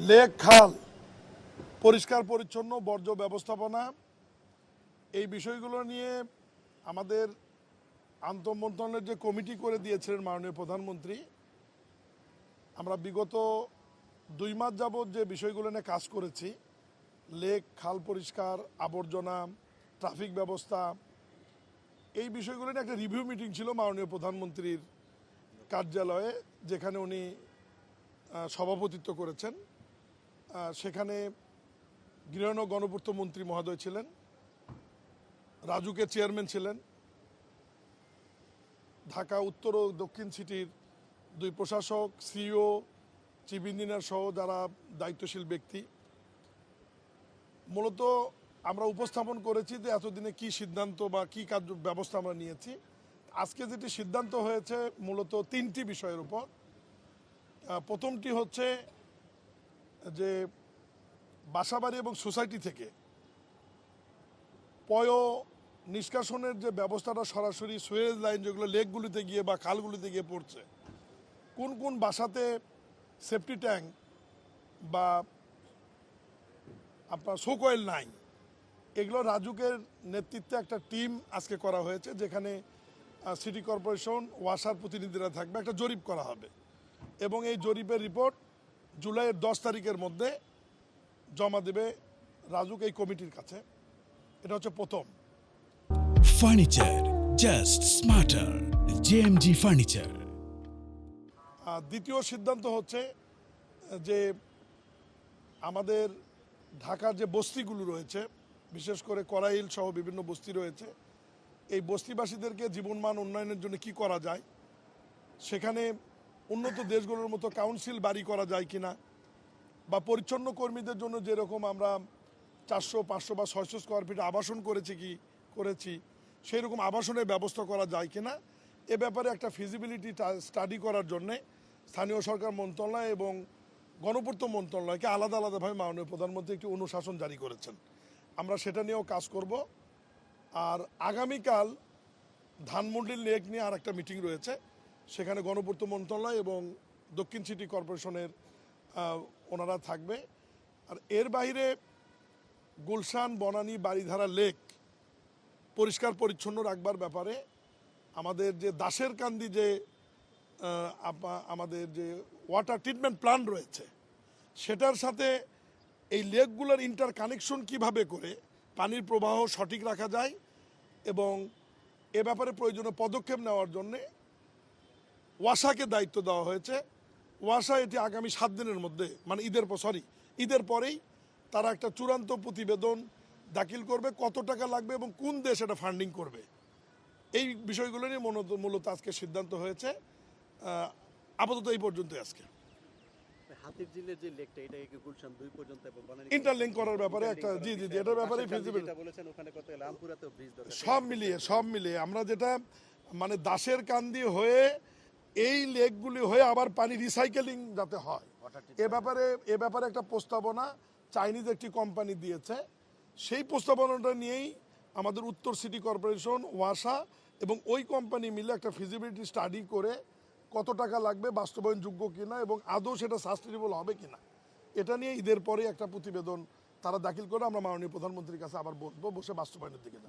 Lake খাল পরিষ্কার পরিচ্ছন্ন বর্জ্য ব্যবস্থাপনা এই বিষয়গুলো নিয়ে আমাদের আন্তঃমন্ত্রণালয়ের যে কমিটি করে দিয়েছিলেন মাননীয় প্রধানমন্ত্রী, আমরা বিগত 2 মাস যাবৎ যে বিষয়গুলো নিয়ে কাজ করেছি, লেক খাল পরিষ্কার, আবর্জনা, ট্রাফিক ব্যবস্থা, এই বিষয়গুলো নিয়ে একটা রিভিউ মিটিং ছিল মাননীয় প্রধানমন্ত্রীর কার্যালয়ে, যেখানে উনি সভাপতিত্ব করেছেন। সেখানে গৃহ ও গণপূর্ত মন্ত্রী মহোদয় ছিলেন, রাজুকের চেয়ারম্যান ছিলেন, ঢাকা উত্তর ও দক্ষিণ সিটির 2 প্রশাসক, সিইও, চিফ ইঞ্জিনিয়ার সহ যারা দায়িত্বশীল ব্যক্তি। মূলত আমরা উপস্থাপন করেছি যে এতদিনে কি সিদ্ধান্ত বা কি কার্য ব্যবস্থা আমরা নিয়েছি। আজকে যেটি সিদ্ধান্ত হয়েছে মূলত 3টি বিষয়ের উপর। প্রথমটি হচ্ছে যে বাসাবাড়ি এবং সোসাইটি থেকে পয় নিষ্কাশনের যে ব্যবস্থাটা সরাসরি সুয়েজ লাইন যেগুলো লেকগুলিতে গিয়ে বা খালগুলিতে গিয়ে পড়ছে, কোন কোন বাসাতে সেফটি ট্যাঙ্ক বা আপনার শোকয়েল নাই, এগুলো রাজুকের নেতৃত্বে একটা টিম আজকে করা হয়েছে, যেখানে সিটি কর্পোরেশন ওয়াসার প্রতিনিধিরা থাকবে। একটা জরিপ করা হবে এবং এই জরিপের রিপোর্ট জুলাইয়ের 10 তারিখের মধ্যে জমা দেবে রাজুক এই কমিটির কাছে। এটা হচ্ছে প্রথম। Furniture just smarter, JMG furniture. দ্বিতীয় সিদ্ধান্ত হচ্ছে যে আমাদের ঢাকার যে বস্তিগুলো রয়েছে, বিশেষ করে করাইল সহ বিভিন্ন বস্তি রয়েছে, এই বস্তিবাসীদেরকে জীবনমান উন্নয়নের জন্য কি করা যায়, সেখানে উন্নত দেশগুলোর মতো কাউন্সিল বাড়ি করা যায় কিনা, বা পরিচ্ছন্ন কর্মীদের জন্য যেরকম আমরা 400, 500 বা 600 স্কোয়ার ফিট আবাসন করেছি সেই রকম আবাসনের ব্যবস্থা করা যায় কিনা, এ ব্যাপারে একটা ফিজিবিলিটি স্টাডি করার জন্যে স্থানীয় সরকার মন্ত্রণালয় এবং গণপূর্ত মন্ত্রণালয়কে আলাদা আলাদাভাবে মাননীয় প্রধানমন্ত্রী একটি অনুশাসন জারি করেছেন। আমরা সেটা নিয়েও কাজ করব। আর আগামীকাল ধানমন্ডির লেক নিয়ে আর একটা মিটিং রয়েছে, সেখানে গণপূর্ত মন্ত্রণালয় এবং দক্ষিণ সিটি কর্পোরেশনের ওনারা থাকবে। আর এর বাইরে গুলশান, বনানী, বারিধারা লেক পরিষ্কার পরিচ্ছন্ন রাখবার ব্যাপারে আমাদের যে দাসের কান্দি যে আমাদের যে ওয়াটার ট্রিটমেন্ট প্ল্যান্ট রয়েছে, সেটার সাথে এই লেকগুলোর ইন্টার কানেকশন কীভাবে করে পানির প্রবাহ সঠিক রাখা যায় এবং এ ব্যাপারে প্রয়োজনীয় পদক্ষেপ নেওয়ার জন্যে ওয়াসাকে দায়িত্ব দেওয়া হয়েছে। ওয়াসা এটি আগামী 7 দিনের মধ্যে, মানে ঈদের পরেই তারা একটা চূড়ান্ত প্রতিবেদন দাখিল করবে, কত টাকা লাগবে এবং কোন দেশ এটা ফান্ডিং করবে। এই বিষয়গুলো নিয়ে মূলত আজকে সিদ্ধান্ত হয়েছে। আপাতত এই পর্যন্তই আজকে। হাতিরঝিলের যে লেকটা, এটা কি গুলশান 2 পর্যন্ত এবং বনানী ইন্টারলিংক করার ব্যাপারে একটা জি এটার ব্যাপারে যেটা বলেছেন, ওখানে কত রামপুরাতেও ব্রিজ দরকার। সব মিলিয়ে আমরা যেটা মানে দাসের কান্দি হয়ে এই লেকগুলি হয়ে আবার পানি রিসাইকেলিং যাতে হয়, এ ব্যাপারে একটা প্রস্তাবনা চাইনিজ একটি কোম্পানি দিয়েছে। সেই প্রস্তাবনাটা নিয়েই আমাদের উত্তর সিটি কর্পোরেশন, ওয়াসা এবং ওই কোম্পানি মিলে একটা ফিজিবিলিটি স্টাডি করে কত টাকা লাগবে, বাস্তবায়নযোগ্য কিনা এবং আদৌ সেটা সাস্টেনেবল হবে কিনা, এটা নিয়ে ঈদের পরে একটা প্রতিবেদন তারা দাখিল করে আমরা মাননীয় প্রধানমন্ত্রীর কাছে আবার বসে বাস্তবায়নের দিকে যাব।